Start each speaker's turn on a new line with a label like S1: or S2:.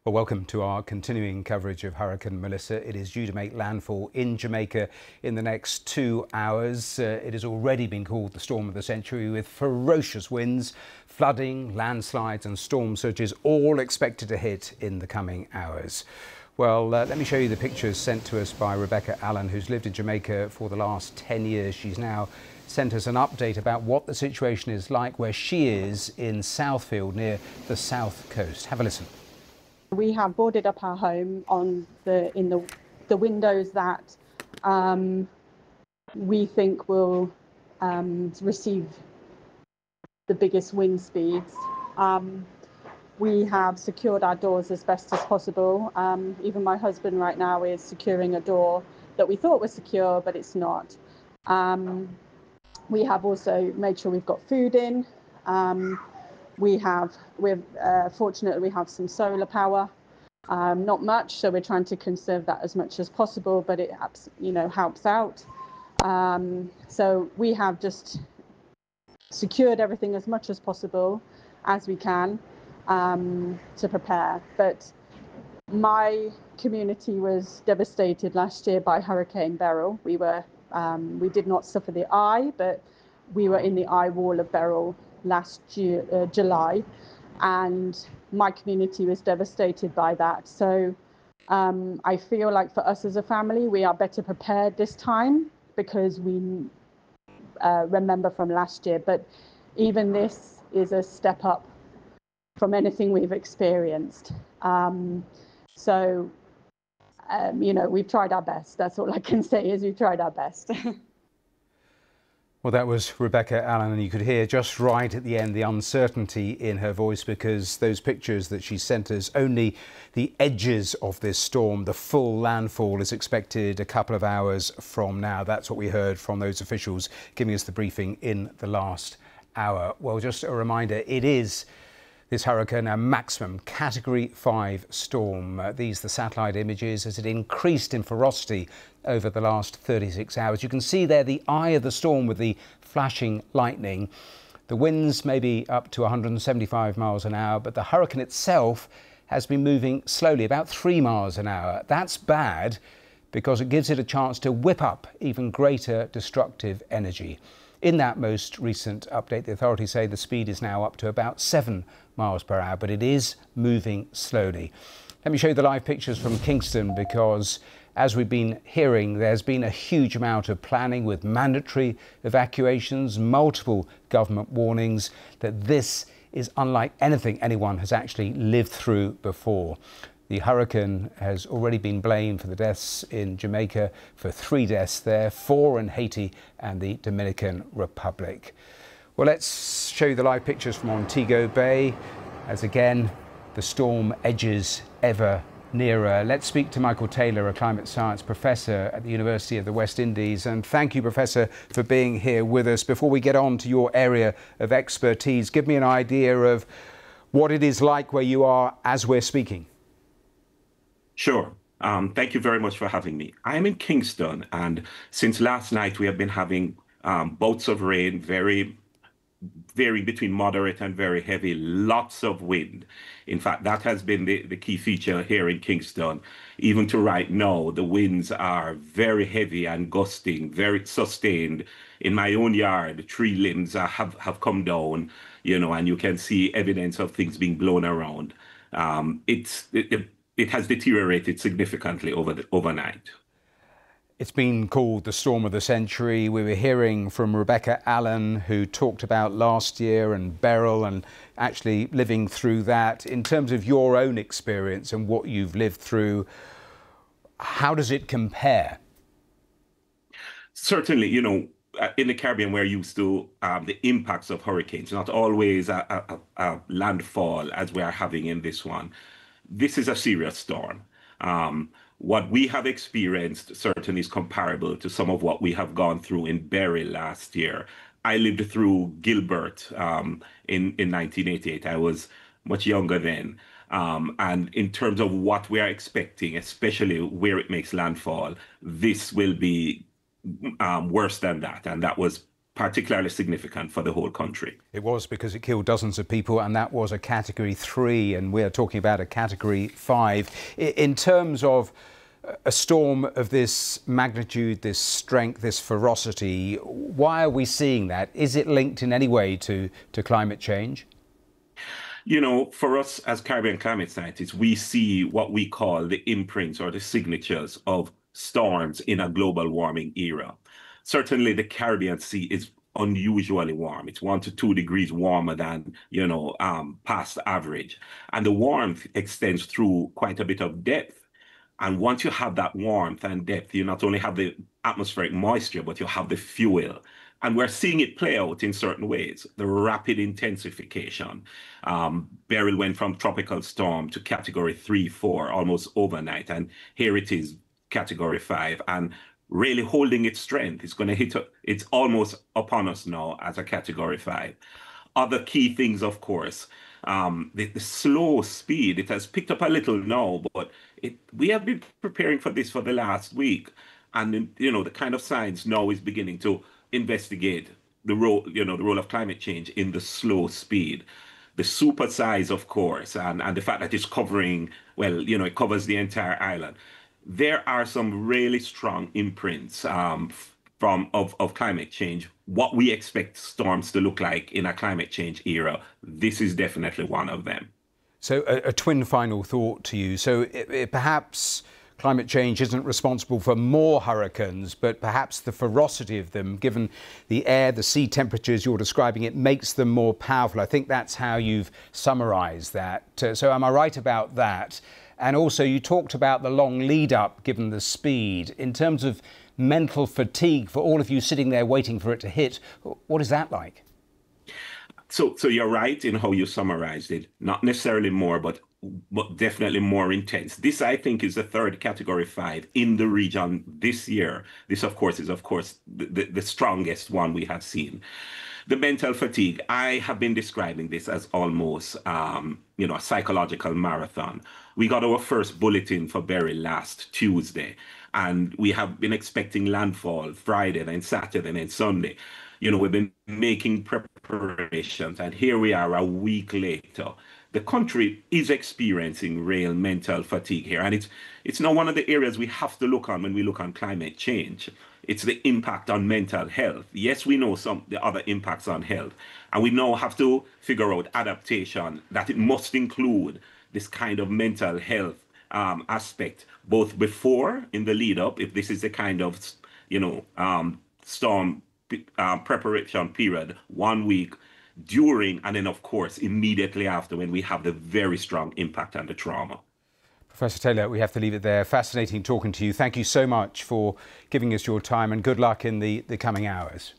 S1: Well, welcome to our continuing coverage of Hurricane Melissa. It is due to make landfall in Jamaica in the next 2 hours. It has already been called the storm of the century, with ferocious winds, flooding, landslides and storm surges all expected to hit in the coming hours. Well, let me show you the pictures sent to us by Rebecca Allen, who's lived in Jamaica for the last 10 years. She's now sent us an update about what the situation is like where she is in Southfield near the south coast. Have a listen.
S2: We have boarded up our home in the windows that we think will receive the biggest wind speeds. We have secured our doors as best as possible. Even my husband right now is securing a door that we thought was secure, but it's not. We have also made sure we've got food in. We're fortunate we have some solar power, not much, so we're trying to conserve that as much as possible, but it helps out. So we have just secured everything as much as possible as we can to prepare. But my community was devastated last year by Hurricane Beryl. We did not suffer the eye, but we were in the eye wall of Beryl last July, and my community was devastated by that. So I feel like for us as a family, we are better prepared this time because we remember from last year. But even this is a step up from anything we've experienced. We've tried our best. That's all I can say is we've tried our best.
S1: Well, that was Rebecca Allen, and you could hear just right at the end the uncertainty in her voice, because those pictures that she sent us, only the edges of this storm. The full landfall is expected a couple of hours from now. That's what we heard from those officials giving us the briefing in the last hour. Well, just a reminder, it is this hurricane a maximum Category 5 storm. These the satellite images as it increased in ferocity over the last 36 hours. You can see there the eye of the storm with the flashing lightning. The winds may be up to 175 miles an hour, but the hurricane itself has been moving slowly, about 3 miles an hour. That's bad because it gives it a chance to whip up even greater destructive energy. In that most recent update, the authorities say the speed is now up to about 7 miles per hour, but it is moving slowly. Let me show you the live pictures from Kingston, because as we've been hearing, there's been a huge amount of planning with mandatory evacuations, multiple government warnings that this is unlike anything anyone has actually lived through before. The hurricane has already been blamed for the deaths in Jamaica, for 3 deaths there, 4 in Haiti and the Dominican Republic. Well, let's show you the live pictures from Montego Bay as again the storm edges ever nearer. Let's speak to Michael Taylor, a climate science professor at the University of the West Indies. And thank you, Professor, for being here with us. Before we get on to your area of expertise, give me an idea of what it is like where you are as we're speaking.
S3: Sure. Thank you very much for having me. I'm in Kingston, and since last night we have been having bouts of rain, varying between moderate and very heavy, lots of wind. In fact, that has been the key feature here in Kingston. Even to right now, the winds are very heavy and gusting, very sustained. In my own yard, tree limbs have come down, and you can see evidence of things being blown around. It has deteriorated significantly overnight.
S1: It's been called the storm of the century. We were hearing from Rebecca Allen, who talked about last year and Beryl and actually living through that. In terms of your own experience and what you've lived through, how does it compare?
S3: Certainly, in the Caribbean, we're used to the impacts of hurricanes, not always a landfall as we are having in this one. This is a serious storm. What we have experienced certainly is comparable to some of what we have gone through in Beryl last year. I lived through Gilbert in 1988. I was much younger then. And in terms of what we are expecting, especially where it makes landfall, this will be worse than that. And that was particularly significant for the whole country.
S1: It was, because it killed dozens of people, and that was a Category 3, and we're talking about a Category 5. In terms of a storm of this magnitude, this strength, this ferocity, why are we seeing that? Is it linked in any way to climate change?
S3: You know, for us as Caribbean climate scientists, we see what we call the imprints or the signatures of storms in a global warming era. Certainly, the Caribbean Sea is unusually warm. It's 1 to 2 degrees warmer than, past average. And the warmth extends through quite a bit of depth. And once you have that warmth and depth, you not only have the atmospheric moisture, but you have the fuel. And we're seeing it play out in certain ways. The rapid intensification. Beryl went from tropical storm to Category 3, 4 almost overnight. And here it is, Category 5. And really holding its strength. It's going to hit, it's almost upon us now as a Category 5. Other key things, of course, the slow speed. It has picked up a little now, but we have been preparing for this for the last week. And, the kind of science now is beginning to investigate the role of climate change in the slow speed. The super size, of course, and the fact that it's covering, it covers the entire island. There are some really strong imprints of climate change. What we expect storms to look like in a climate change era, this is definitely one of them.
S1: So a twin final thought to you. So perhaps climate change isn't responsible for more hurricanes, but perhaps the ferocity of them, given the air, the sea temperatures you're describing, it makes them more powerful. I think that's how you've summarised that. So am I right about that? And also, you talked about the long lead up, given the speed. In terms of mental fatigue for all of you sitting there waiting for it to hit, what is that like?
S3: So you're right in how you summarized it. Not necessarily more, but definitely more intense. This, I think, is the third Category 5 in the region this year. This, of course, is the strongest one we have seen. The mental fatigue, I have been describing this as almost, a psychological marathon. We got our first bulletin for Beryl last Tuesday, and we have been expecting landfall Friday, then Saturday, then Sunday. We've been making preparations, and here we are a week later. The country is experiencing real mental fatigue here, and it's not one of the areas we have to look on when we look on climate change. It's the impact on mental health. Yes, we know the other impacts on health, and we now have to figure out adaptation, that it must include this kind of mental health aspect, both before, in the lead up, if this is the kind of, storm preparation period, 1 week, during, and then, of course, immediately after, when we have the very strong impact and the trauma.
S1: Professor Taylor, we have to leave it there. Fascinating talking to you. Thank you so much for giving us your time, and good luck in the coming hours.